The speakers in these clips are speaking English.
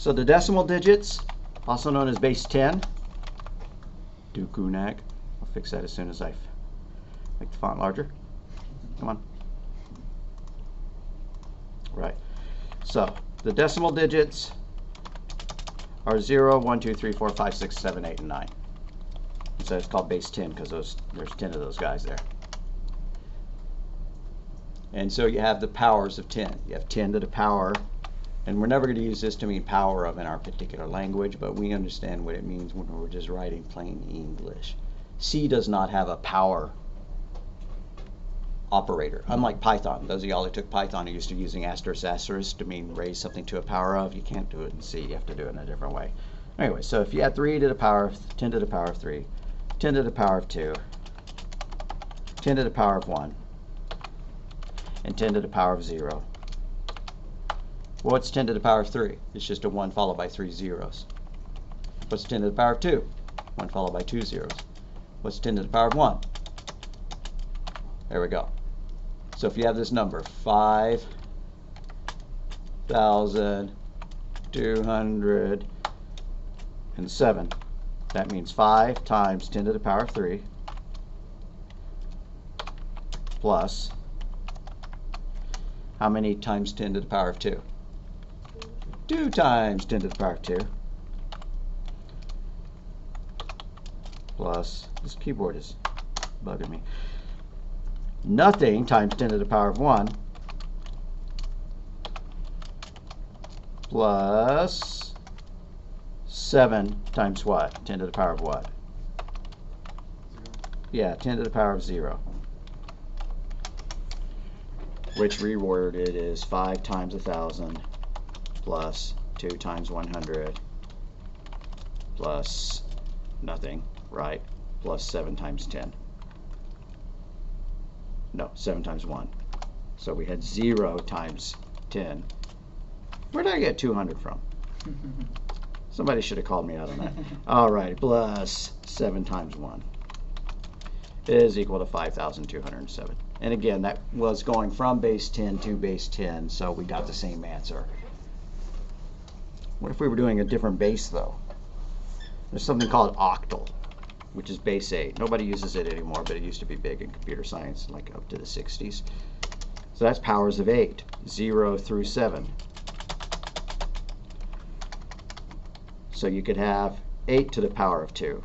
So the decimal digits, also known as base 10, Dukunag. I'll fix that as soon as I make the font larger. Come on. Right. So the decimal digits are 0, 1, 2, 3, 4, 5, 6, 7, 8, and 9. So it's called base 10 because there's 10 of those guys there. And so you have the powers of 10. You have 10 to the power, and we're never going to use this to mean power of in our particular language, but we understand what it means when we're just writing plain English. C does not have a power operator. Unlike Python, those of y'all who took Python are used to using asterisk asterisk to mean raise something to a power of. You can't do it in C. You have to do it in a different way. Anyway, so if you add 3 to the power of 10 to the power of 3, 10 to the power of 2, 10 to the power of 1, and 10 to the power of 0. What's 10 to the power of 3? It's just a 1 followed by 3 zeros. What's 10 to the power of 2? 1 followed by 2 zeros. What's 10 to the power of 1? There we go. So if you have this number, 5,207, that means 5 times 10 to the power of 3 plus how many times 10 to the power of 2? 2 times 10 to the power of 2 plus, this keyboard is bugging me, nothing times 10 to the power of 1 plus 7 times what? 10 to the power of what? 0. Yeah, 10 to the power of 0. Which reworded is 5 times 1,000 plus 2 times 100 plus nothing, right? Plus 7 times 10. No, 7 times 1. So we had 0 times 10. Where did I get 200 from? Somebody should have called me out on that. All right, plus 7 times 1 is equal to 5,207. And again, that was going from base 10 to base 10, so we got the same answer. What if we were doing a different base, though? There's something called octal, which is base 8. Nobody uses it anymore, but it used to be big in computer science, like up to the 60s. So that's powers of 8, 0 through 7. So you could have 8 to the power of 2,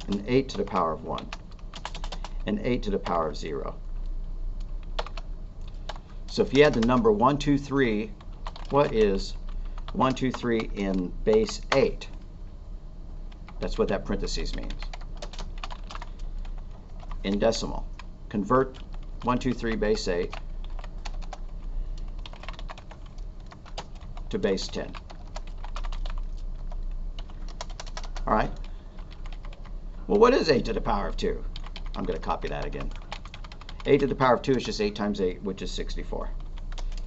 and 8 to the power of 1, and 8 to the power of 0. So if you had the number 1, 2, 3, what is 1, 2, 3 in base 8? That's what that parentheses means. In decimal, convert 1, 2, 3 base 8 to base 10. All right. Well, what is 8 to the power of 2? I'm going to copy that again. 8 to the power of 2 is just 8 times 8, which is 64.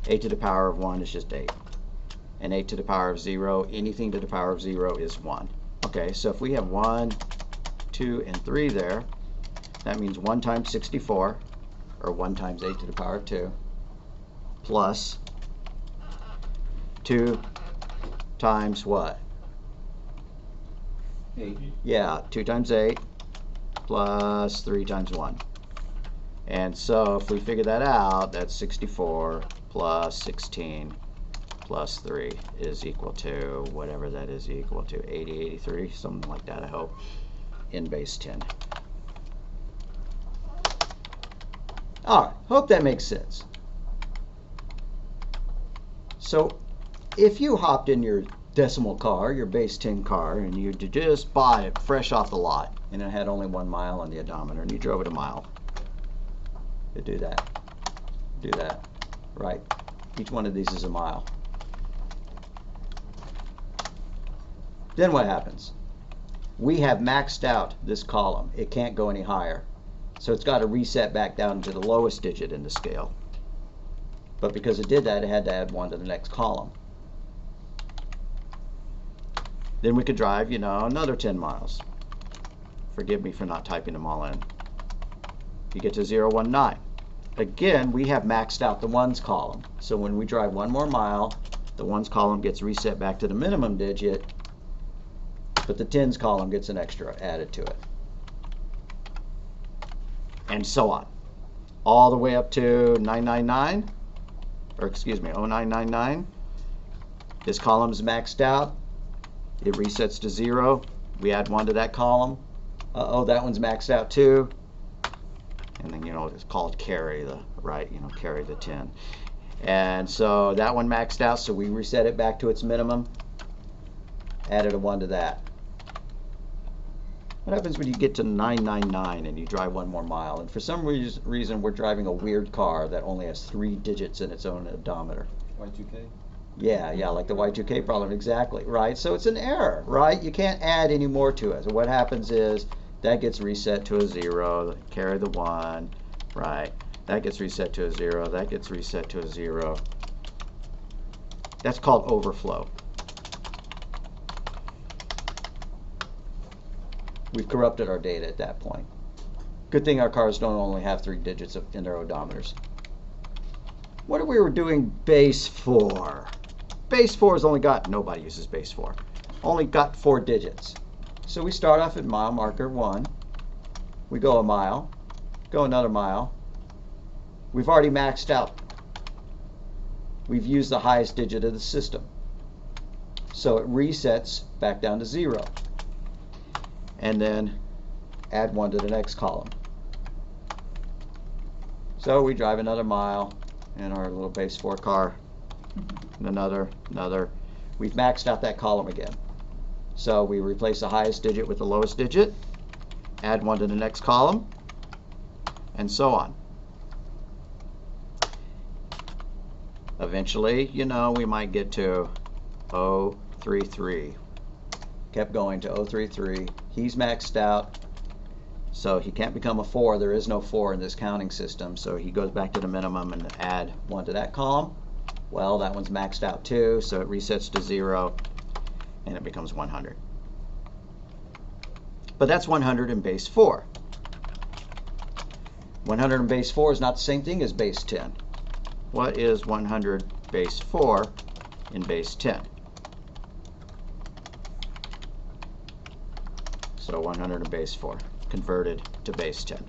8 to the power of 1 is just 8. And 8 to the power of 0, anything to the power of 0 is 1. Okay, so if we have 1, 2, and 3 there, that means 1 times 64, or 1 times 8 to the power of 2, plus 2 times what? 8. Yeah, 2 times 8 plus 3 times 1. And so if we figure that out, that's 64 plus 16 plus 3 is equal to whatever that is equal to, 80, 83, something like that, I hope, in base 10. All right, hope that makes sense. So if you hopped in your decimal car, your base 10 car, and you just bought it fresh off the lot, and it had only 1 mile on the odometer, and you drove it a mile, you do that, right? Each one of these is a mile. Then what happens? We have maxed out this column. It can't go any higher. So it's got to reset back down to the lowest digit in the scale. But because it did that, it had to add 1 to the next column. Then we could drive, you know, another 10 miles. Forgive me for not typing them all in. You get to 019. Again, we have maxed out the ones column. So when we drive 1 more mile, The ones column gets reset back to the minimum digit, but the tens column gets an extra added to it. And so on. All the way up to 999, or excuse me, 0999. This column is maxed out. It resets to 0. We add 1 to that column. Uh-oh, that one's maxed out too. And then, it's called carry the, right, carry the 10. And so that one maxed out, so we reset it back to its minimum. Added a 1 to that. What happens when you get to 999 and you drive 1 more mile? And for some reason, we're driving a weird car that only has 3 digits in its own odometer. Y2K? Yeah, like the Y2K problem, exactly, right? So it's an error, right? You can't add any more to it. So what happens is that gets reset to a 0, carry the 1, right? That gets reset to a 0, that gets reset to a 0. That's called overflow. We've corrupted our data at that point. Good thing our cars don't only have 3 digits in their odometers. What if we were doing base 4? Base 4 has only got, nobody uses base 4, only got 4 digits. So we start off at mile marker 1. We go a mile, go another mile. We've already maxed out. We've used the highest digit of the system. So it resets back down to 0. And then add 1 to the next column. So we drive another mile in our little base 4 car, and another. We've maxed out that column again. So we replace the highest digit with the lowest digit, add 1 to the next column, and so on. Eventually, we might get to 033. Kept going to 033. He's maxed out, so he can't become a 4. There is no 4 in this counting system, so he goes back to the minimum and add 1 to that column. Well, that one's maxed out too, so it resets to 0, and it becomes 100. But that's 100 in base 4. 100 in base 4 is not the same thing as base 10. What is 100 base 4 in base 10? So 100 in base 4 converted to base 10.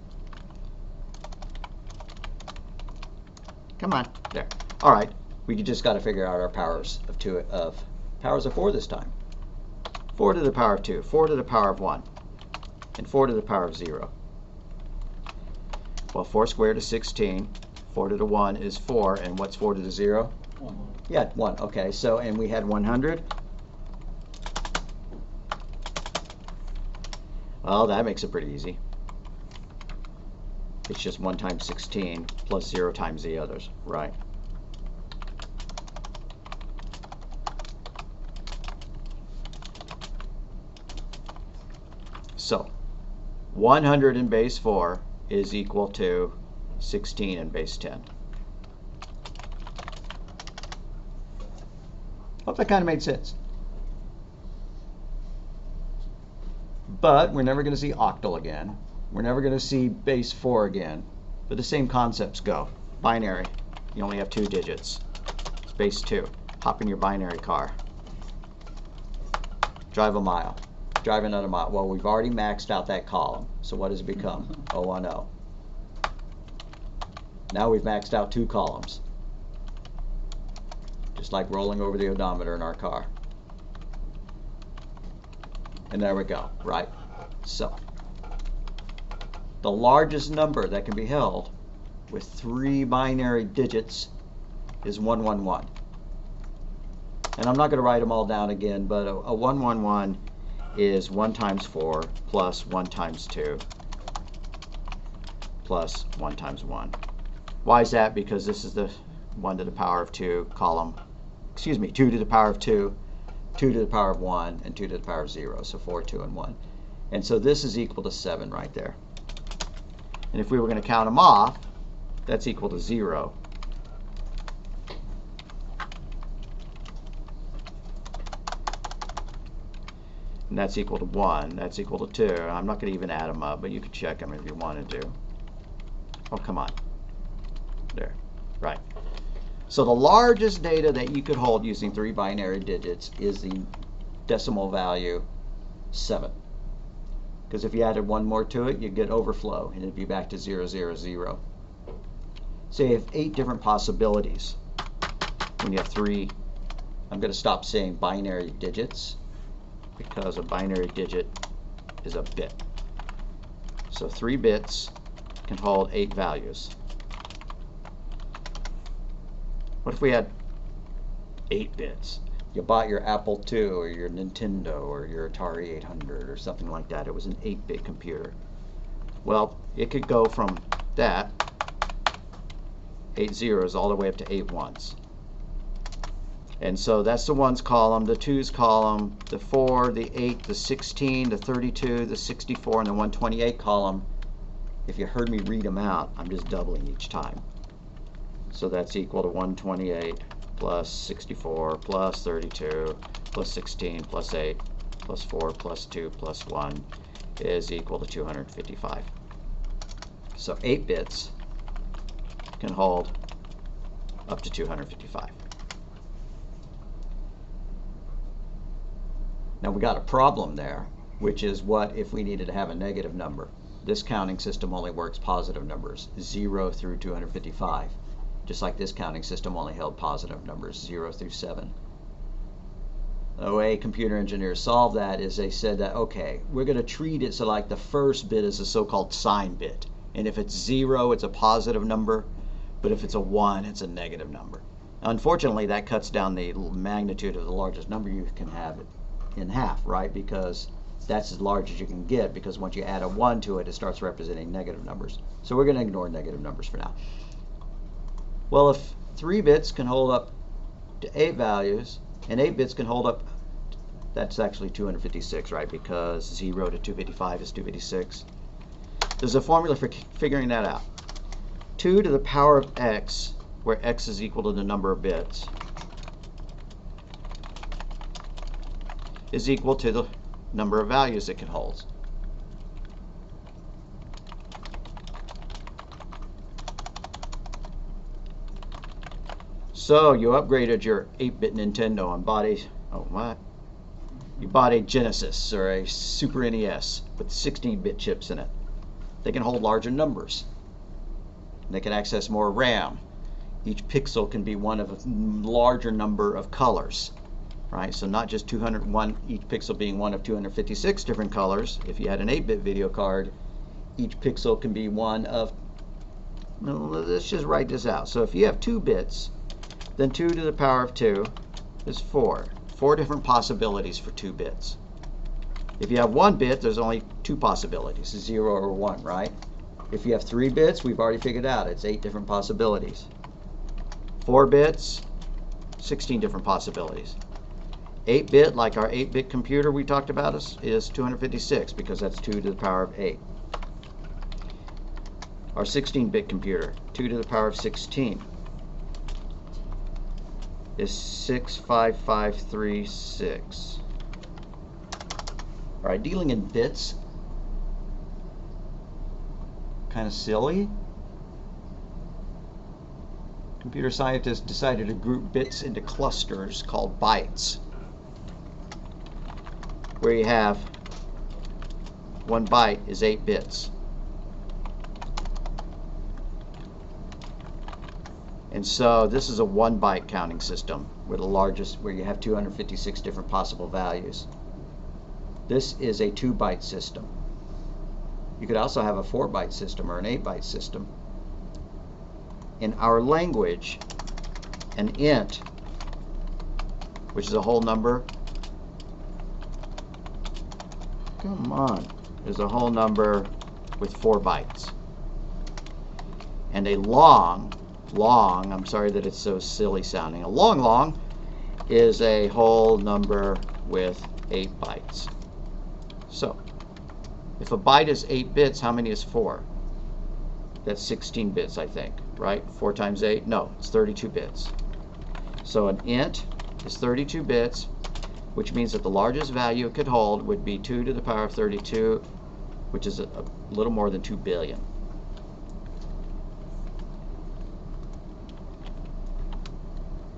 Come on, there. All right, we just got to figure out our powers of powers of 4 this time. 4 to the power of 2, 4 to the power of 1, and 4 to the power of 0. Well, 4 squared is 16. 4 to the 1 is 4, and what's 4 to the 0? 1. Yeah, 1. Okay, so, and we had 100. Well, that makes it pretty easy. It's just 1 times 16 plus 0 times the others, right? So, 100 in base 4 is equal to 16 in base 10. Hope that kind of made sense. But we're never going to see octal again. We're never going to see base 4 again. But the same concepts go. Binary, you only have 2 digits. It's base 2. Hop in your binary car. Drive a mile. Drive another mile. Well, we've already maxed out that column. So what does it become? 010. Now we've maxed out 2 columns. Just like rolling over the odometer in our car. And there we go, right? So, the largest number that can be held with 3 binary digits is 111. And I'm not going to write them all down again, but a 111 is 1 times 4 plus 1 times 2 plus 1 times 1. Why is that? Because this is the 1 to the power of 2 column, 2 to the power of 2, 2 to the power of 1, and 2 to the power of 0, so 4, 2, and 1. And so this is equal to 7 right there. And if we were going to count them off, that's equal to 0. And that's equal to 1. That's equal to 2. I'm not going to even add them up, but you can check them if you wanted to. Oh, come on. There. Right. So the largest data that you could hold using 3 binary digits is the decimal value 7. Because if you added one more to it, you'd get overflow, and it'd be back to 0, 0, 0. So you have 8 different possibilities when you have 3. I'm going to stop saying binary digits because a binary digit is a bit. So 3 bits can hold 8 values. What if we had 8 bits? You bought your Apple II or your Nintendo or your Atari 800 or something like that. It was an 8-bit computer. Well, it could go from that, 8 zeros, all the way up to 8 ones. And so that's the ones column, the twos column, the 4, the 8, the 16, the 32, the 64, and the 128 column. If you heard me read them out, I'm just doubling each time. So that's equal to 128 plus 64 plus 32 plus 16 plus 8 plus 4 plus 2 plus 1 is equal to 255. So 8 bits can hold up to 255. Now we got a problem there, which is what if we needed to have a negative number? This counting system only works positive numbers, 0 through 255. Just like this counting system only held positive numbers, 0 through 7. The way computer engineers solved that is they said that, okay, we're going to treat it so like the first bit is a so-called sign bit. And if it's 0, it's a positive number, but if it's a 1, it's a negative number. Unfortunately, that cuts down the magnitude of the largest number you can have in half, right? Because that's as large as you can get, because once you add a 1 to it, it starts representing negative numbers. So we're going to ignore negative numbers for now. Well, if 3 bits can hold up to 8 values, and 8 bits can hold up, that's actually 256, right? Because 0 to 255 is 256. There's a formula for figuring that out. 2 to the power of x, where x is equal to the number of bits, is equal to the number of values it can hold. So you upgraded your 8-bit Nintendo and bought a, You bought a Genesis or a Super NES with 16-bit chips in it. They can hold larger numbers. They can access more RAM. Each pixel can be one of a larger number of colors, right? So not just 201, each pixel being one of 256 different colors. If you had an 8-bit video card, each pixel can be one of, well, let's just write this out. So if you have 2 bits, then 2 to the power of 2 is 4. 4 different possibilities for 2 bits. If you have 1 bit, there's only 2 possibilities, 0 or 1, right? If you have 3 bits, we've already figured out it's 8 different possibilities. 4 bits, 16 different possibilities. 8-bit, like our 8-bit computer we talked about, is 256 because that's 2 to the power of 8. Our 16-bit computer, 2 to the power of 16, is 65536. All right, dealing in bits, kind of silly. Computer scientists decided to group bits into clusters called bytes, where you have 1 byte is 8 bits. And so this is a 1-byte counting system where you have 256 different possible values. This is a 2-byte system. You could also have a 4-byte system or an 8-byte system. In our language, an int, which is a whole number, come on, is a whole number with 4 bytes. And a long, I'm sorry that it's so silly sounding, a long is a whole number with 8 bytes. So, if a byte is 8 bits, how many is 4? That's 16 bits, I think, right? 4 times 8? No, it's 32 bits. So an int is 32 bits, which means that the largest value it could hold would be 2 to the power of 32, which is a little more than 2 billion.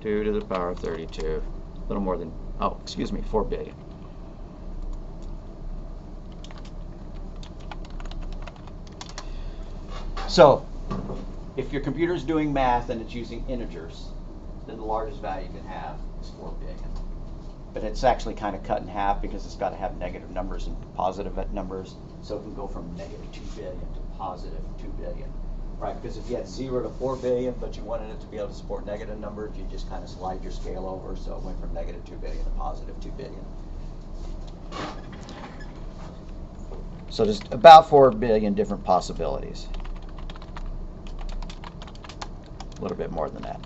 2 to the power of 32. A little more than, 4 billion. So, if your computer is doing math and it's using integers, then the largest value you can have is 4 billion. But it's actually kind of cut in half because it's got to have negative numbers and positive numbers. So it can go from negative 2 billion to positive 2 billion. Right, because if you had 0 to 4 billion, but you wanted it to be able to support negative numbers, you just kind of slide your scale over, so it went from negative 2 billion to positive 2 billion. So there's about 4 billion different possibilities. A little bit more than that.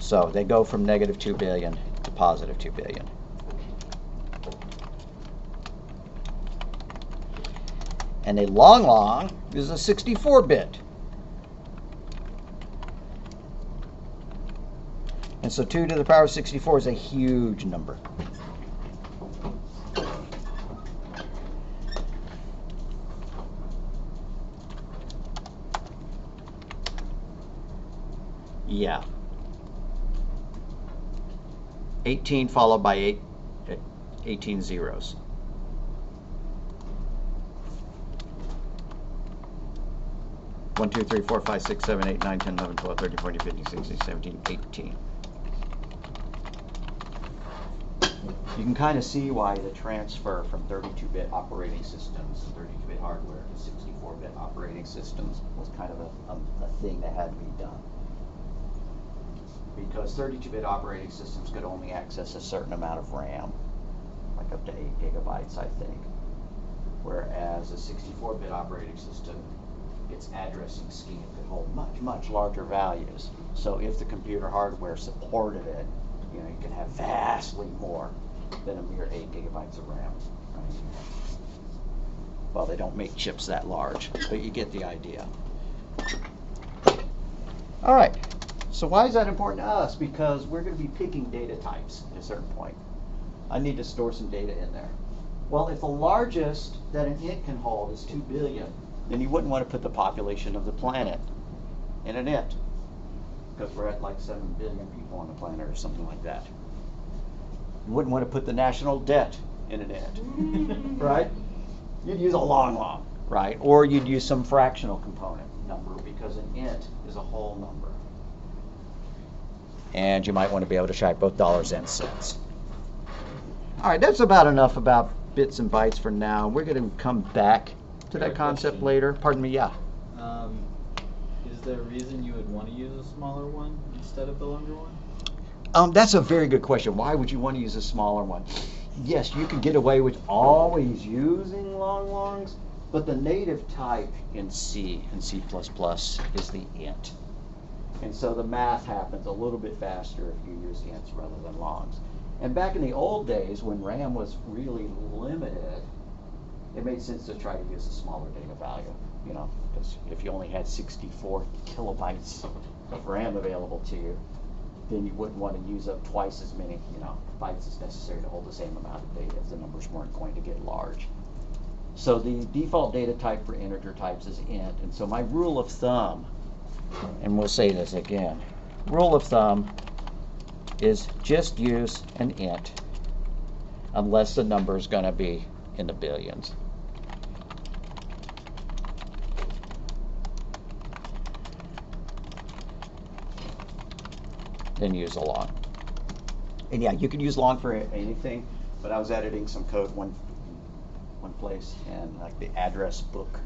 So they go from negative 2 billion to positive 2 billion. And a long is a 64-bit. And so 2 to the power of 64 is a huge number. Yeah. 18 followed by 18 zeros. 1, 2, 3, 4, 5, 6, 7, 8, 9, 10, 11, 12, 13, 14, 15, 16, 17, 18. You can kind of see why the transfer from 32-bit operating systems, 32-bit hardware, to 64-bit operating systems was kind of a thing that had to be done. Because 32-bit operating systems could only access a certain amount of RAM, like up to 8 gigabytes, I think. Whereas a 64-bit operating system, its addressing scheme could hold much, much larger values. So if the computer hardware supported it, you could have vastly more than a mere 8 gigabytes of RAM. Right? Well, they don't make chips that large, but you get the idea. All right. So why is that important to us? Because we're going to be picking data types at a certain point. I need to store some data in there. Well, if the largest that an int can hold is 2 billion, then you wouldn't want to put the population of the planet in an int, because we're at like 7 billion people on the planet or something like that. You wouldn't want to put the national debt in an int, right? You'd use a long, right? Or you'd use some fractional component number, because an int is a whole number. And you might want to be able to track both dollars and cents. All right, that's about enough about bits and bytes for now. We're going to come back to that concept later. Pardon me, yeah. Is there a reason you would want to use a smaller one instead of the longer one? That's a very good question. Why would you want to use a smaller one? Yes, you could get away with always using longs, but the native type in C and C++ is the int. And so the math happens a little bit faster if you use ints rather than longs. And back in the old days, when RAM was really limited, it made sense to try to use a smaller data value, because if you only had 64 kilobytes of RAM available to you, then you wouldn't want to use up twice as many, bytes as necessary to hold the same amount of data if the numbers weren't going to get large. So the default data type for integer types is int, and so my rule of thumb, and we'll say this again, rule of thumb is just use an int unless the number is going to be in the billions. Then use a long. And yeah, you can use long for anything, but I was editing some code one place, and like the address book,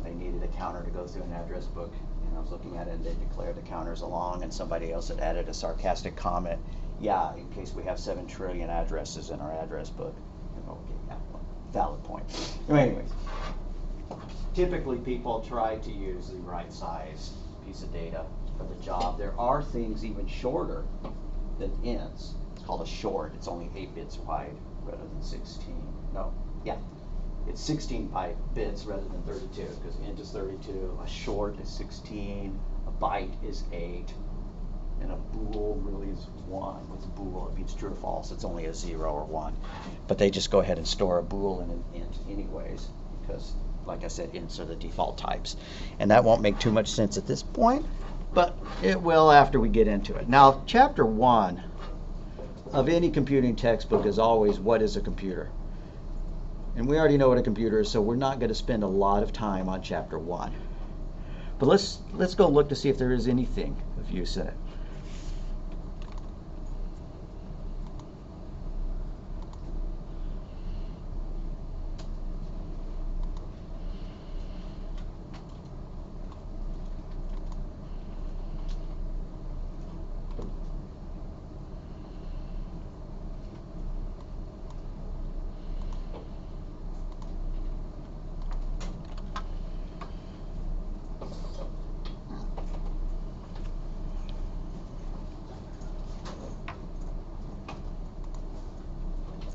they needed a counter to go through an address book, and I was looking at it, and they declared the counters a long, and somebody else had added a sarcastic comment, yeah, in case we have 7 trillion addresses in our address book. Okay, yeah, valid point. Anyways, typically people try to use the right size piece of data for the job. There are things even shorter than ints. It's called a short. It's only 8 bits wide rather than 16. No, yeah. It's 16 bits rather than 32, because int is 32, a short is 16, a byte is 8, and a bool really is 1. What's a bool? It means true or false. It's only a 0 or 1. But they just go ahead and store a bool in an int anyways, because, like I said, ints are the default types. And that won't make too much sense at this point, but it will after we get into it. Now, chapter 1 of any computing textbook is always, what is a computer? And we already know what a computer is, so we're not going to spend a lot of time on chapter 1. But let's go look to see if there is anything of use in it.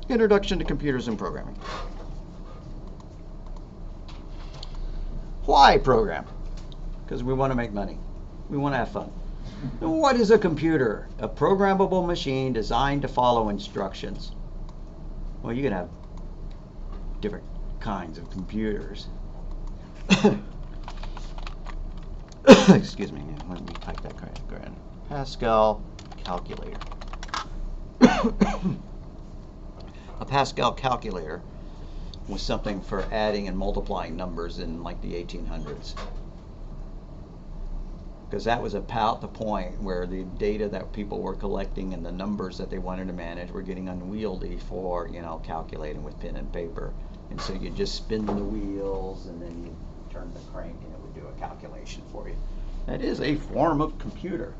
Introduction to Computers and Programming. Why program? Because we want to make money. We want to have fun. What is a computer? A programmable machine designed to follow instructions. Well, you can have different kinds of computers. Excuse me, let me type that correctly. Pascal calculator. A Pascal calculator was something for adding and multiplying numbers in like the 1800s. Because that was about the point where the data that people were collecting and the numbers that they wanted to manage were getting unwieldy for, calculating with pen and paper. And so you just spin the wheels and then you turn the crank and it would do a calculation for you. That is a form of computer.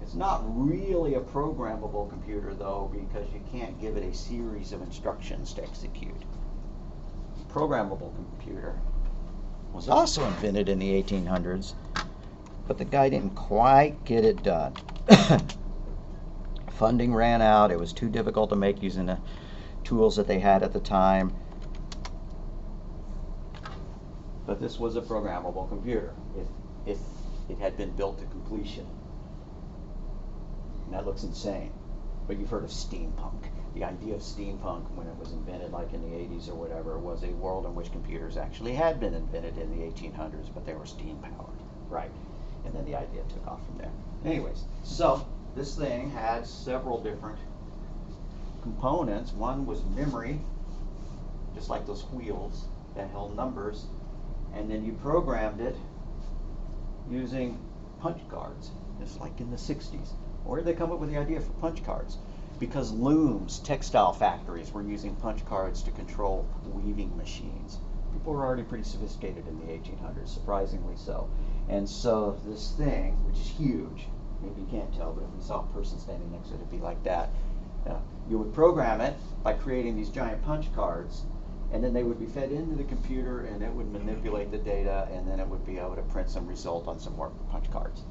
It's not really a programmable computer, though, because you can't give it a series of instructions to execute. Programmable computer was also invented in the 1800s, but the guy didn't quite get it done. Funding ran out. It was too difficult to make using the tools that they had at the time. But this was a programmable computer if it had been built to completion. And that looks insane. But you've heard of steampunk. The idea of steampunk, when it was invented like in the 80s or whatever, was a world in which computers actually had been invented in the 1800s, but they were steam powered, right? And then the idea took off from there. Anyways, so this thing had several different components. One was memory, just like those wheels that held numbers, and then you programmed it using punch cards, just like in the 60s. Where did they come up with the idea for punch cards? Because looms, textile factories, were using punch cards to control weaving machines. People were already pretty sophisticated in the 1800s, surprisingly so. And so this thing, which is huge, maybe you can't tell, but if we saw a person standing next to it, it'd be like that. You would program it by creating these giant punch cards, and then they would be fed into the computer, and it would manipulate the data, and then it would be able to print some result on some more punch cards.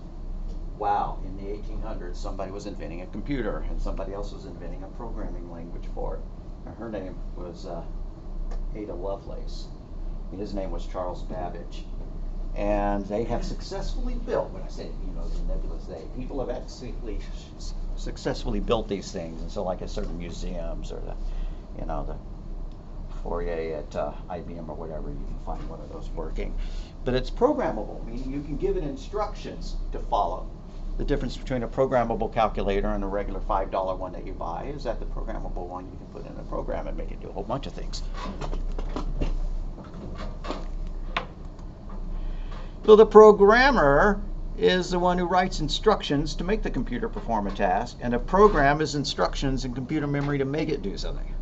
Wow, in the 1800s, somebody was inventing a computer, and somebody else was inventing a programming language for it. And her name was Ada Lovelace. His name was Charles Babbage. And they have successfully built, when I say, the nebulous they, people have actually successfully built these things. And so like at certain museums or the foyer at IBM or whatever, you can find one of those working. But it's programmable, meaning you can give it instructions to follow. The difference between a programmable calculator and a regular $5 one that you buy is that the programmable one you can put in a program and make it do a whole bunch of things. So the programmer is the one who writes instructions to make the computer perform a task, and a program is instructions in computer memory to make it do something.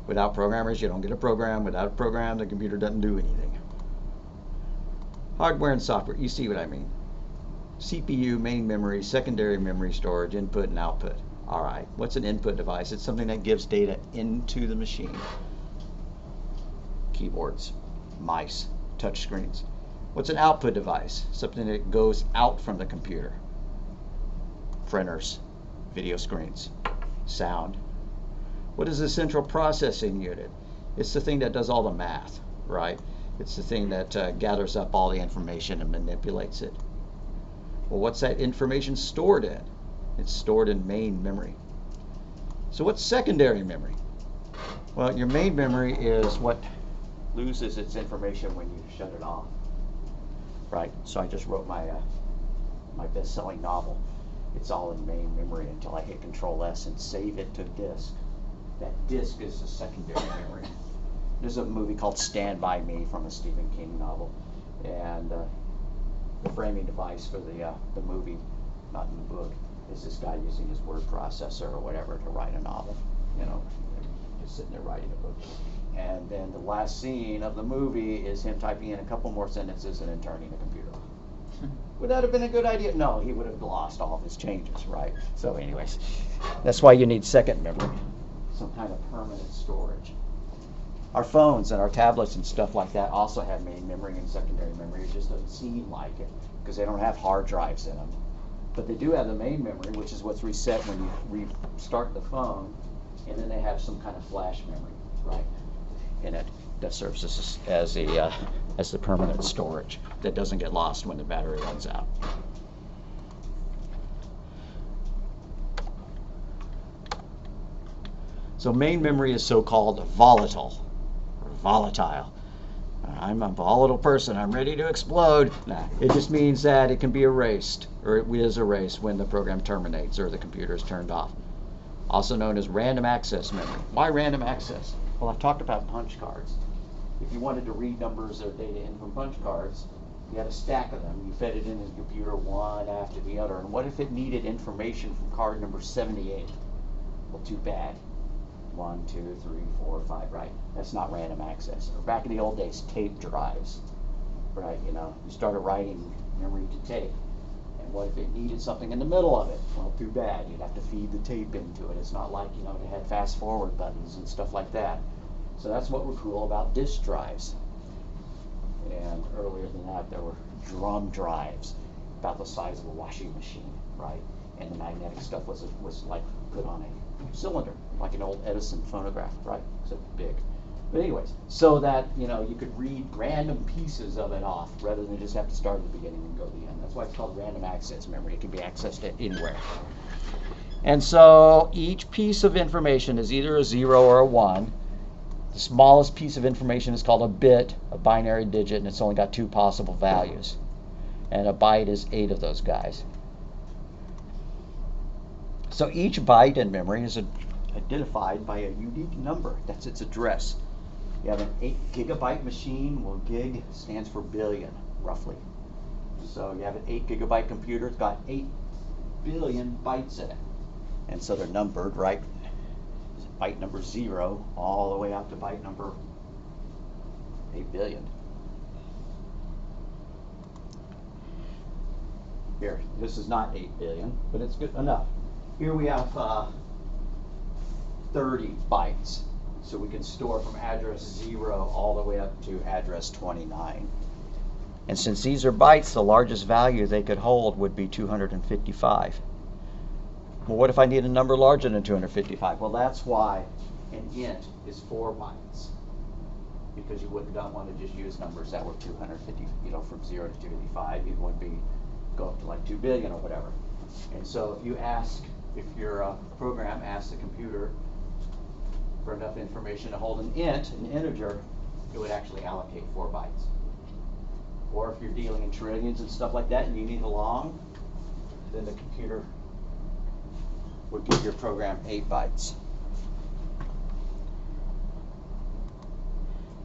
Without programmers, you don't get a program. Without a program, the computer doesn't do anything. Hardware and software, you see what I mean. CPU, main memory, secondary memory storage, input and output. All right, what's an input device? It's something that gives data into the machine. Keyboards, mice, touch screens. What's an output device? Something that goes out from the computer. Printers, video screens, sound. What is the central processing unit? It's the thing that does all the math, right? It's the thing that gathers up all the information and manipulates it. Well, what's that information stored in? It's stored in main memory. So what's secondary memory? Well, your main memory is what loses its information when you shut it off. right? So I just wrote my my best-selling novel. It's all in main memory until I hit Control S and save it to disk. That disk is the secondary memory. There's a movie called Stand By Me from a Stephen King novel, and the framing device for the movie, not in the book, is this guy using his word processor or whatever to write a novel. You know, just sitting there writing a book. And then the last scene of the movie is him typing in a couple more sentences and then turning the computer off. Would that have been a good idea? No, he would have lost all of his changes, right? So anyways, that's why you need second memory, some kind of permanent storage. Our phones and our tablets and stuff like that also have main memory and secondary memory. It just doesn't seem like it because they don't have hard drives in them. But they do have the main memory, which is what's reset when you restart the phone, and then they have some kind of flash memory, right, in it that serves as the permanent storage that doesn't get lost when the battery runs out. So main memory is so-called volatile, or volatile. I'm a volatile person, I'm ready to explode. Nah, it just means that it can be erased, or it is erased when the program terminates or the computer is turned off. Also known as random access memory. Why random access? Well, I've talked about punch cards. If you wanted to read numbers or data in from punch cards, you had a stack of them. You fed it into the computer one after the other. And what if it needed information from card number 78? Well, too bad. 1, 2, 3, 4, 5, right? That's not random access. Or back in the old days, tape drives, right? You know, you started writing memory to tape. And what if it needed something in the middle of it? Well, too bad. You'd have to feed the tape into it. It's not like, you know, it had fast forward buttons and stuff like that. So that's what was cool about disk drives. And earlier than that, there were drum drives about the size of a washing machine, right? And the magnetic stuff was like put on a cylinder, like an old Edison phonograph, right? Except big. But anyways, so that, you know, you could read random pieces of it off rather than just have to start at the beginning and go to the end. That's why it's called random access memory. It can be accessed at anywhere. And so each piece of information is either a 0 or a 1. The smallest piece of information is called a bit, a binary digit, and it's only got 2 possible values. And a byte is 8 of those guys. So each byte in memory is identified by a unique number. That's its address. You have an 8 gigabyte machine. Well, gig stands for billion, roughly. So you have an 8 gigabyte computer. It's got 8 billion bytes in it. And so they're numbered, right? Byte number 0 all the way out to byte number 8 billion. Here, this is not 8 billion, but it's good enough. Here we have 30 bytes. So we can store from address 0 all the way up to address 29. And since these are bytes, the largest value they could hold would be 255. Well, what if I need a number larger than 255? Well, that's why an int is 4 bytes. Because you wouldn't want to just use numbers that were 250, you know, from 0 to 255. You'd want to go up to like 2 billion or whatever. And so if your program asks the computer for enough information to hold an int, an integer, it would actually allocate 4 bytes. Or if you're dealing in trillions and stuff like that and you need a long, then the computer would give your program 8 bytes.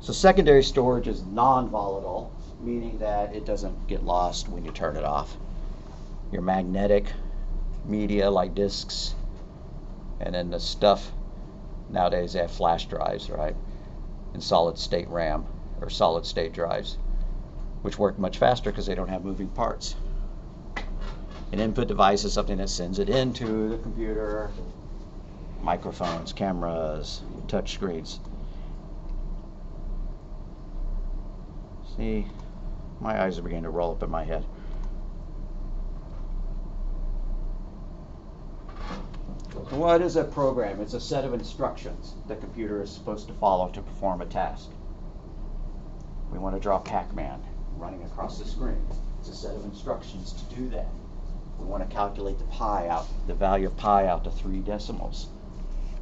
So secondary storage is non-volatile, meaning that it doesn't get lost when you turn it off. Your magnetic media like disks, and then the stuff nowadays they have flash drives, right? And solid state RAM or solid state drives, which work much faster because they don't have moving parts. An input device is something that sends it into the computer, microphones, cameras, touch screens. See, my eyes are beginning to roll up in my head. What is a program? It's a set of instructions the computer is supposed to follow to perform a task. We want to draw Pac-Man running across the screen. It's a set of instructions to do that. We want to calculate the value of pi out to 3 decimals.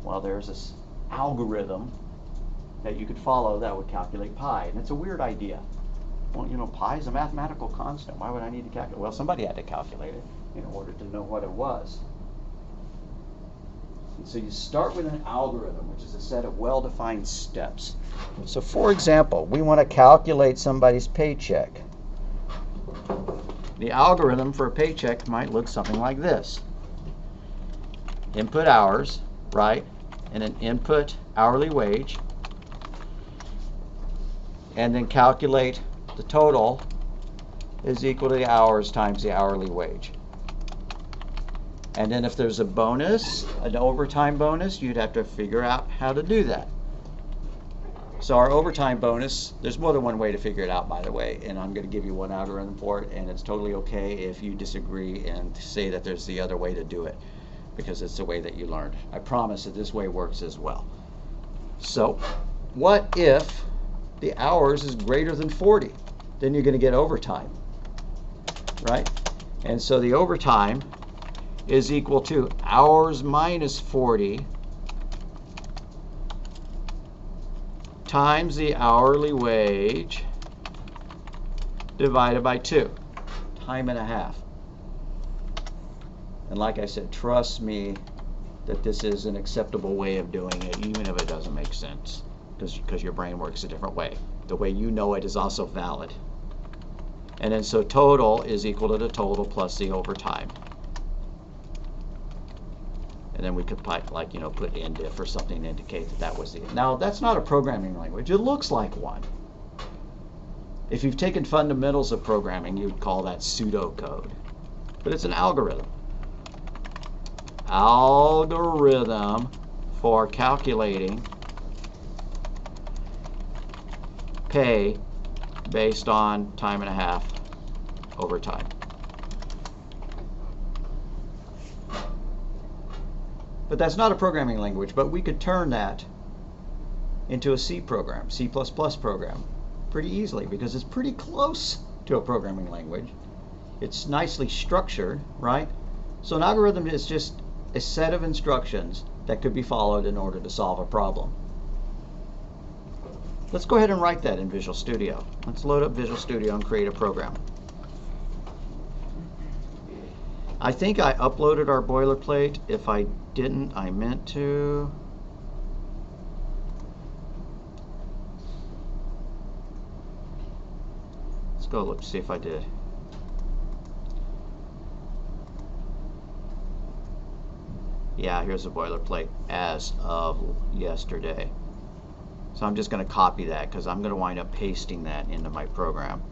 Well, there's this algorithm that you could follow that would calculate pi, and it's a weird idea. Well, you know, pi is a mathematical constant. Why would I need to calculate? Well, somebody had to calculate it in order to know what it was. And so you start with an algorithm, which is a set of well-defined steps. So for example, we want to calculate somebody's paycheck. The algorithm for a paycheck might look something like this. Input hours, right? And an input hourly wage. And then calculate the total is equal to the hours times the hourly wage. And then if there's a bonus, an overtime bonus, you'd have to figure out how to do that. So our overtime bonus, there's more than one way to figure it out, by the way, and I'm going to give you one algorithm for it, and it's totally okay if you disagree and say that there's the other way to do it, because it's the way that you learned. I promise that this way works as well. So what if the hours is greater than 40? Then you're going to get overtime, right? And so the overtime is equal to hours minus 40 times the hourly wage divided by 2, time and a half. And like I said, trust me that this is an acceptable way of doing it, even if it doesn't make sense, because your brain works a different way. The way you know it is also valid. And then so total is equal to the total plus the overtime. And then we could, like, you know, put indif or something to indicate that that was the. Now, that's not a programming language. It looks like one. If you've taken fundamentals of programming, you'd call that pseudocode. But it's an algorithm. Algorithm for calculating pay based on time and a half overtime. But that's not a programming language, but we could turn that into a C program, C++ program, pretty easily, because it's pretty close to a programming language. It's nicely structured, right? So an algorithm is just a set of instructions that could be followed in order to solve a problem. Let's go ahead and write that in Visual Studio. Let's load up Visual Studio and create a program. I think I uploaded our boilerplate. If I didn't, I meant to. Let's go look, see if I did. Yeah, here's the boilerplate as of yesterday. So I'm just going to copy that because I'm going to wind up pasting that into my program.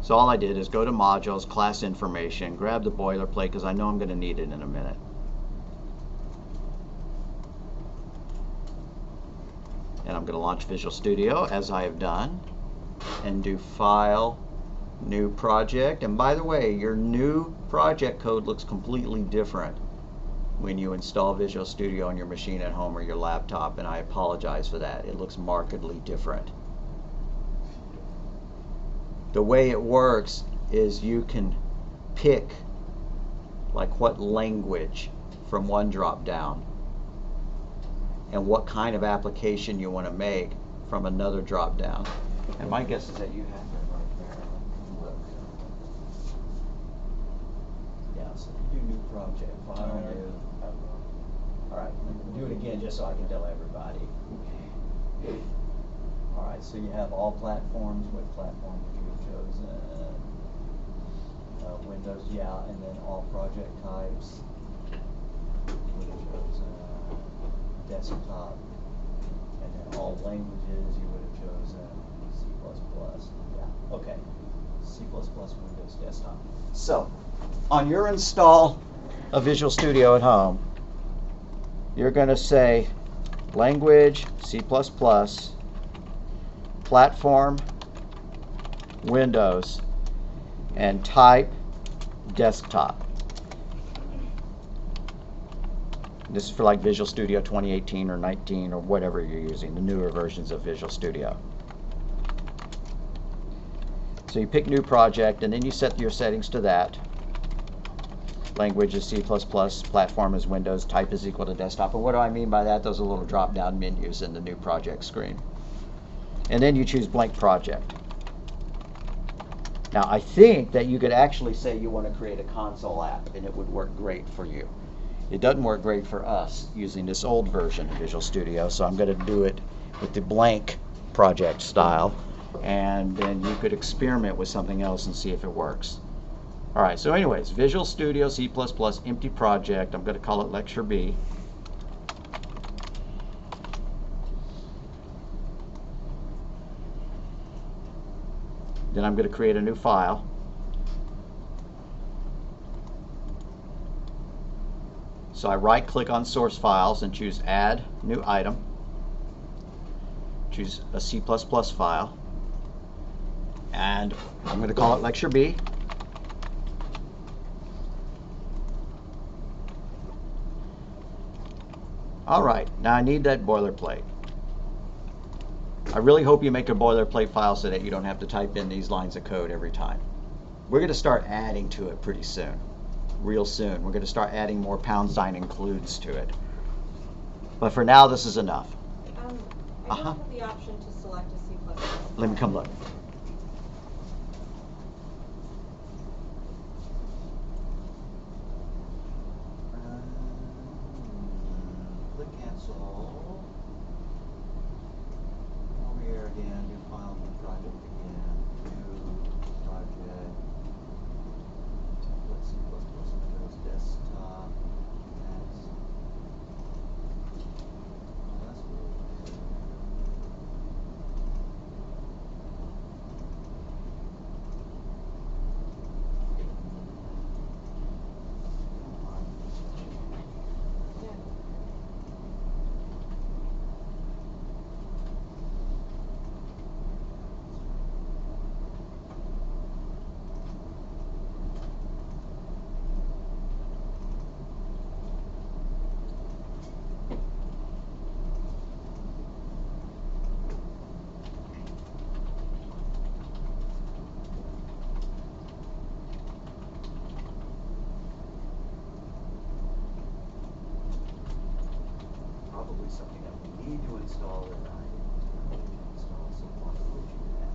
So all I did is go to Modules, Class Information, grab the boilerplate because I know I'm going to need it in a minute. And I'm going to launch Visual Studio as I have done and do File, New Project. And by the way, your new project code looks completely different when you install Visual Studio on your machine at home or your laptop, and I apologize for that. It looks markedly different. The way it works is you can pick like what language from one drop down and what kind of application you want to make from another drop down. And my guess is that you have it right there. Look. Yeah, so you do new project, file new. Alright, do it again just so I can tell everybody. Alright, so you have all platforms. What platform would you have chosen? Windows, yeah, and then all project types. Would have chosen desktop. And then all languages, you would have chosen C++. Yeah, okay. C++ Windows desktop. So, on your install of Visual Studio at home, you're going to say language, C++, platform, Windows, and type, desktop. This is for like Visual Studio 2018 or 19 or whatever you're using, the newer versions of Visual Studio. So you pick new project and then you set your settings to that. Language is C++, platform is Windows, type is equal to desktop. And what do I mean by that? Those are little drop-down menus in the new project screen. And then you choose blank project. Now, I think that you could actually say you want to create a console app, and it would work great for you. It doesn't work great for us using this old version of Visual Studio, so I'm going to do it with the blank project style, and then you could experiment with something else and see if it works. All right, so anyways, Visual Studio C++, empty project. I'm going to call it Lecture B. Then I'm going to create a new file. So I right-click on Source Files and choose Add New Item. Choose a C++ file. And I'm going to call it Lecture B. All right, now I need that boilerplate. I really hope you make a boilerplate file so that you don't have to type in these lines of code every time. We're going to start adding to it pretty soon. Real soon. We're going to start adding more # includes to it. But for now, this is enough. I don't have the option to select a C++. Let me come look. Click cancel. Over here again, new file, new project again. New project. Template C++, Windows desktop. Next. Oh, that's weird. Probably something that we need to install or not. Install some possibility of that.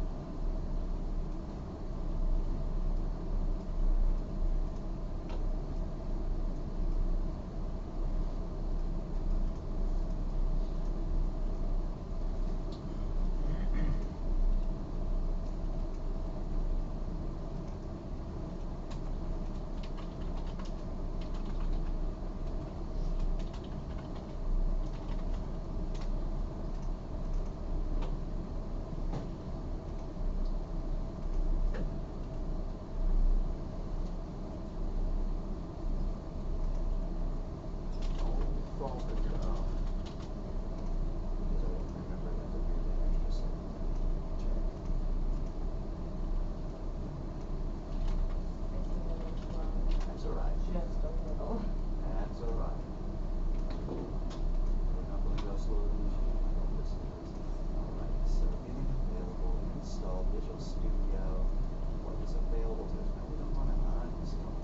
That's all right. Just a little. That's all right. We're not going to go slow as usual. All right, so getting available, install Visual Studio. What is available to us? Now we don't want to uninstall.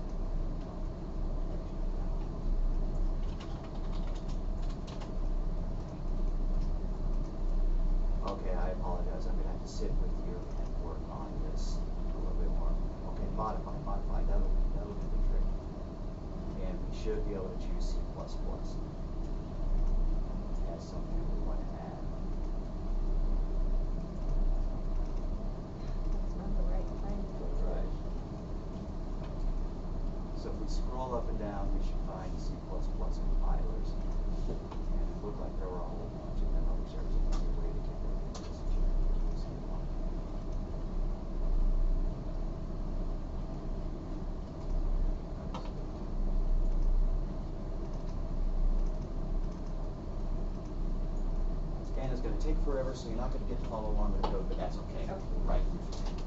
Okay, I apologize. I'm going to have to sit with you and work on this a little bit more. Okay, modify. That'll do the trick. And we should be able to choose C++. That's something we want to add. It's not the right time. Right. So if we scroll up and down, we should find C++ compilers. And it looked like there were a whole bunch of them. I wish there was another way to get rid of this. Scan is going to take forever, so you're not going to get to follow along with the code, but that's okay. Okay. Right.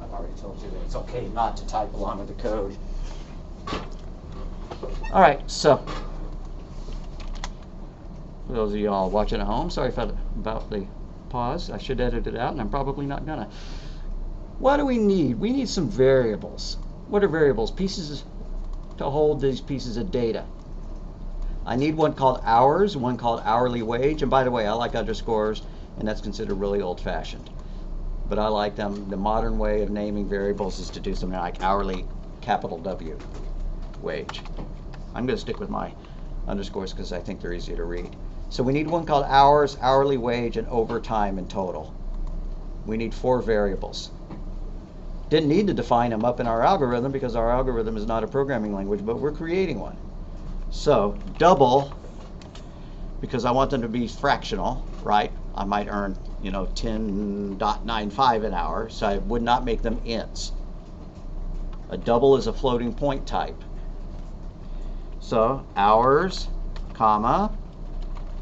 I've already told you that it's okay not to type along with the code. All right, so for those of y'all watching at home, sorry about the pause. I should edit it out, and I'm probably not gonna. What do we need? We need some variables. What are variables? Pieces to hold these pieces of data. I need one called hours, one called hourly wage, and by the way, I like underscores, and that's considered really old-fashioned. but I like them. The modern way of naming variables is to do something like hourly, capital W, wage. I'm going to stick with my underscores because I think they're easier to read. So we need one called hours, hourly wage, and overtime in total. We need 4 variables. Didn't need to define them up in our algorithm because our algorithm is not a programming language, but we're creating one. So double, because I want them to be fractional, right? I might earn, 10.95 an hour, so I would not make them ints. A double is a floating point type. So hours, comma,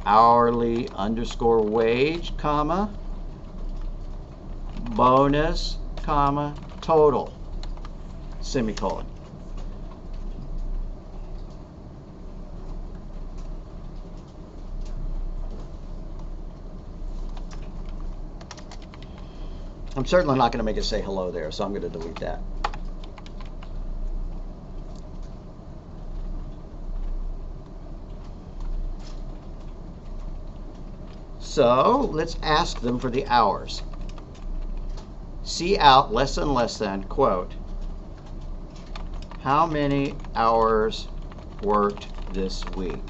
hourly underscore wage, comma, bonus, comma, total, semicolon. I'm certainly not going to make it say hello there, so I'm going to delete that. So let's ask them for the hours. Cout less than, quote, how many hours worked this week?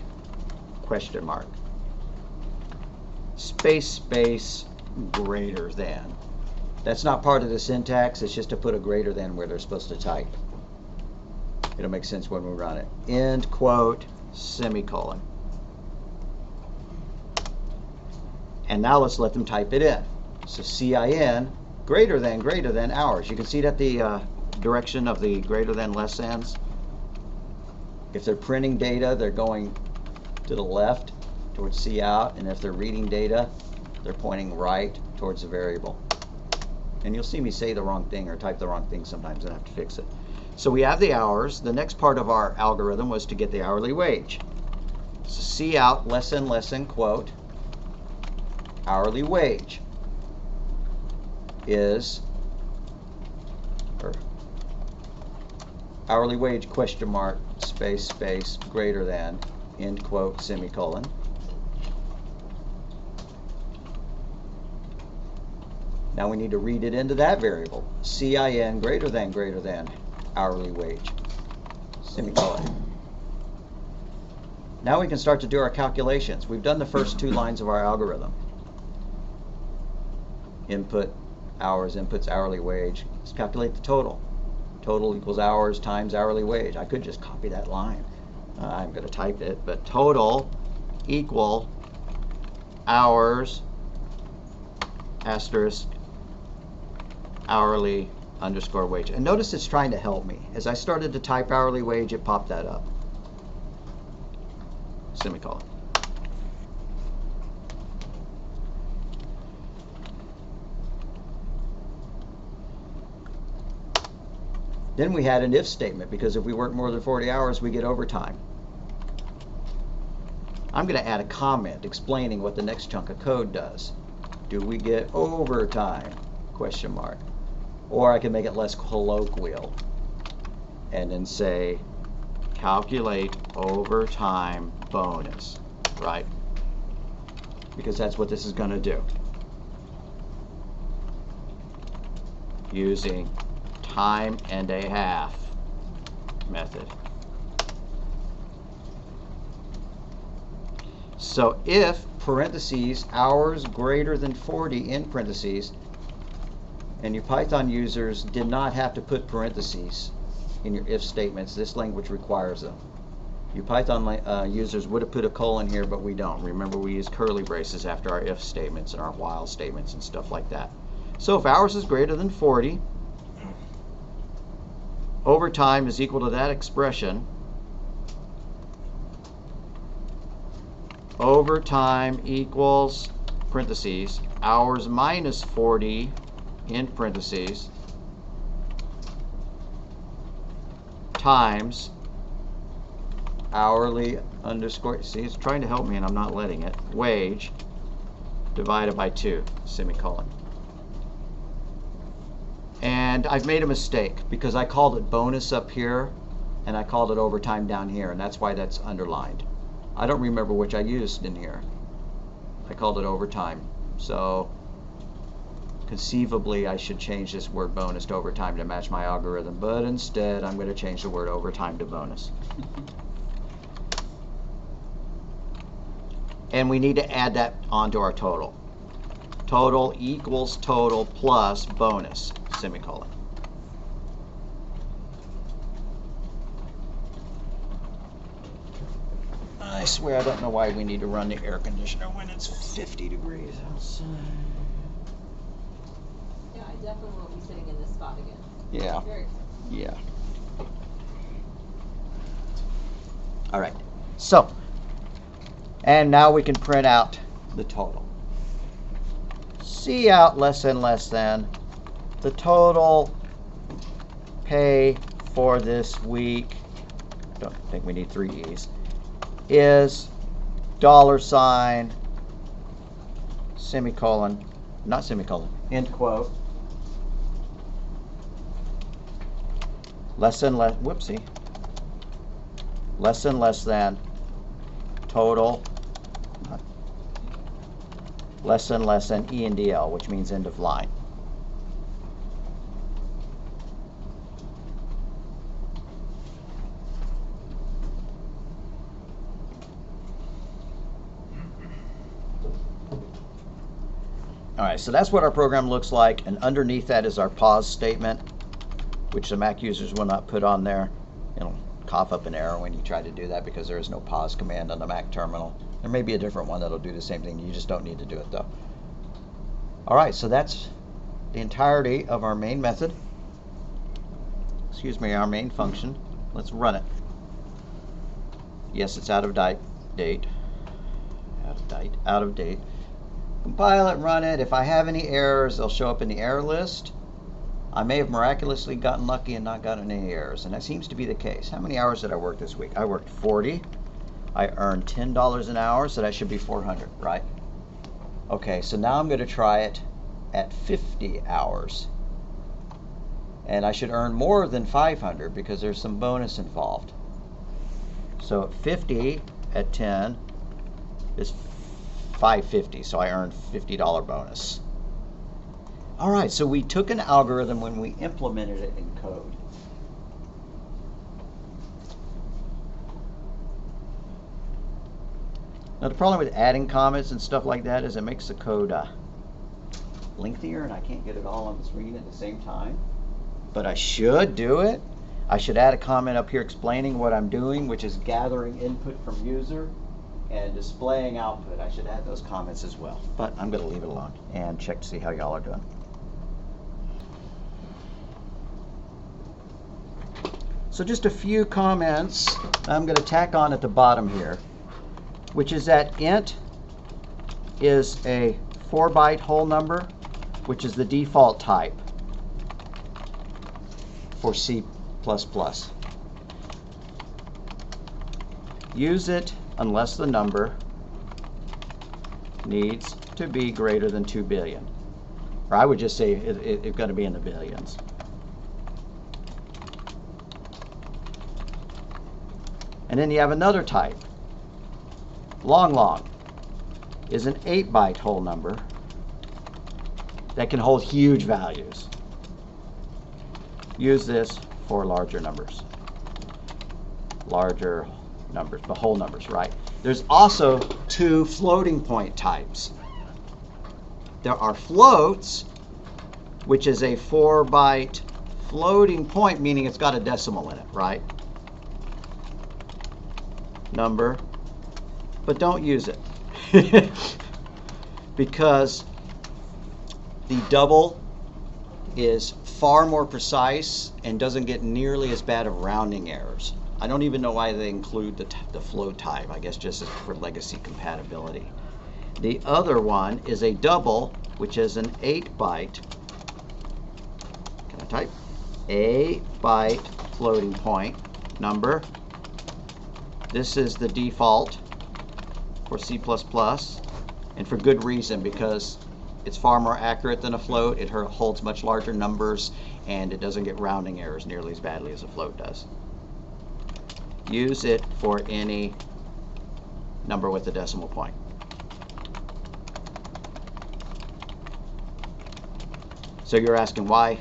Question mark. Space, greater than. That's not part of the syntax, it's just to put a greater than where they're supposed to type. It'll make sense when we run it. End quote, semicolon. And now let's let them type it in. So CIN greater than hours. You can see that the direction of the greater than less than's. If they're printing data, they're going to the left towards Cout, and if they're reading data, they're pointing right towards the variable. And you'll see me say the wrong thing or type the wrong thing sometimes, and I have to fix it. So we have the hours. The next part of our algorithm was to get the hourly wage. So Cout less than, quote, hourly wage is, or hourly wage question mark, space, greater than, end quote, semicolon. Now we need to read it into that variable. CIN greater than hourly wage, semicolon. Now we can start to do our calculations. We've done the first 2 lines of our algorithm. Input hours, inputs hourly wage. Let's calculate the total. Total equals hours times hourly wage. I could just copy that line. I'm going to type it, but total equal hours asterisk hourly underscore wage. And notice it's trying to help me. As I started to type hourly wage, it popped that up. Semicolon. Then we had an if statement, because if we work more than 40 hours, we get overtime. I'm going to add a comment explaining what the next chunk of code does. Do we get overtime? Question mark. Or I can make it less colloquial and then say calculate overtime bonus, right? Because that's what this is going to do. Using time and a half method. So if parentheses hours greater than 40 in parentheses, and you Python users did not have to put parentheses in your if statements, this language requires them. You Python users would have put a colon here, but we don't. Remember, we use curly braces after our if statements and our while statements and stuff like that. So if hours is greater than 40, overtime is equal to that expression. Overtime equals, parentheses, hours minus 40 in parentheses times hourly underscore, see, it's trying to help me and I'm not letting it, wage divided by 2, semicolon. And I've made a mistake because I called it bonus up here and I called it overtime down here, and that's why that's underlined. I don't remember which I used in here. I called it overtime. So conceivably I should change this word bonus to overtime to match my algorithm, but instead I'm going to change the word overtime to bonus. And we need to add that onto our total. Total equals total plus bonus, semicolon. I swear I don't know why we need to run the air conditioner when it's 50 degrees outside. Yeah, I definitely won't be sitting in this spot again. Yeah. Very excited. Yeah. All right. So, and now we can print out the total. C out less than the total pay for this week, don't think we need 3 E's, is $, semicolon, not semicolon, end quote, less than, whoopsie, less than, total, less than ENDL, which means end of line. All right, so that's what our program looks like, and underneath that is our pause statement, which the Mac users will not put on there. It'll cough up an error when you try to do that because there is no pause command on the Mac terminal. There may be a different one that'll do the same thing. You just don't need to do it though. All right, so that's the entirety of our main method. Excuse me, our main function. Let's run it. Yes, it's out of date. Out of date. Compile it, run it. If I have any errors, they'll show up in the error list. I may have miraculously gotten lucky and not gotten any errors, and that seems to be the case. How many hours did I work this week? I worked 40. I earned $10 an hour, so that should be 400, right? Okay, so now I'm going to try it at 50 hours. And I should earn more than 500 because there's some bonus involved. So at 50 at 10 is $550, so I earned $50 bonus. All right, so we took an algorithm when we implemented it in code. Now the problem with adding comments and stuff like that is it makes the code lengthier, and I can't get it all on the screen at the same time. But I should do it. I should add a comment up here explaining what I'm doing, which is gathering input from user and displaying output. I should add those comments as well. But I'm going to leave it alone and check to see how y'all are doing. So just a few comments I'm going to tack on at the bottom here, which is that int is a 4-byte whole number, which is the default type for C++. Use it unless the number needs to be greater than 2 billion. Or I would just say it's going to be in the billions. And then you have another type. Long is an 8-byte whole number that can hold huge values. Use this for larger numbers. Larger numbers, but whole numbers, right? There's also 2 floating point types. There are floats, which is a 4-byte floating point, meaning it's got a decimal in it, right? Number, but don't use it because the double is far more precise and doesn't get nearly as bad of rounding errors. I don't even know why they include the float type. I guess just for legacy compatibility. The other one is a double, which is an 8-byte. Can I type? 8-byte floating point number. This is the default for C++, and for good reason, because it's far more accurate than a float. It holds much larger numbers, and it doesn't get rounding errors nearly as badly as a float does. Use it for any number with a decimal point. So you're asking why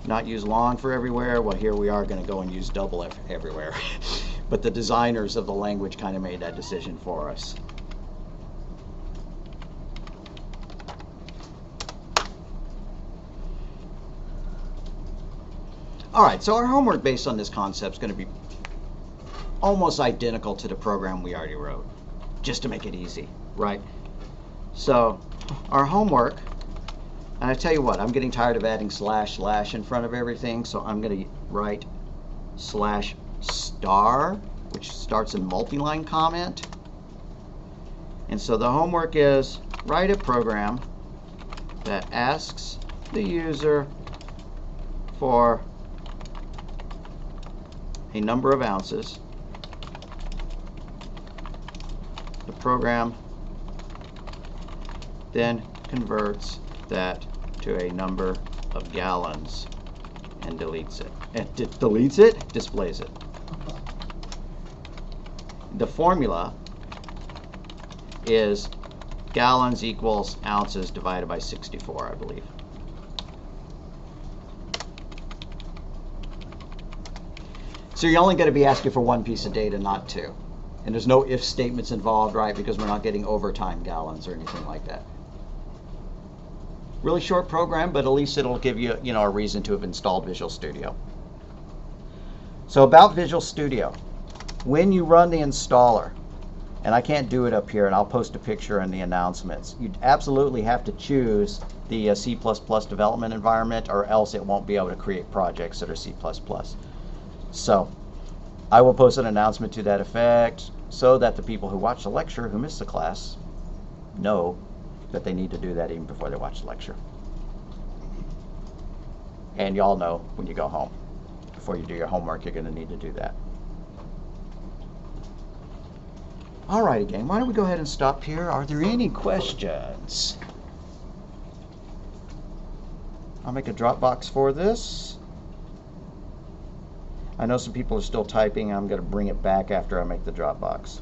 not use long for everywhere? Well, here we are going to go and use double everywhere. But the designers of the language kind of made that decision for us. All right, so our homework based on this concept is going to be almost identical to the program we already wrote, just to make it easy, right? So our homework, and I tell you what, I'm getting tired of adding slash in front of everything, so I'm going to write slash star, which starts a multi-line comment. And so the homework is write a program that asks the user for a number of ounces. The program then converts that to a number of gallons and deletes it. Displays it. The formula is gallons equals ounces divided by 64, I believe. So you're only going to be asking for one piece of data, not two. And there's no if statements involved, right? Because we're not getting overtime gallons or anything like that. Really short program, but at least it'll give you, a reason to have installed Visual Studio. So about Visual Studio, when you run the installer, and I can't do it up here, and I'll post a picture in the announcements, you absolutely have to choose the C++ development environment, or else it won't be able to create projects that are C++. So I will post an announcement to that effect so that the people who watch the lecture, who miss the class, know that they need to do that even before they watch the lecture. And y'all know when you go home, before you do your homework, you're going to need to do that. All right, again, why don't we go ahead and stop here? Are there any questions? I'll make a Dropbox for this. I know some people are still typing. I'm going to bring it back after I make the Dropbox.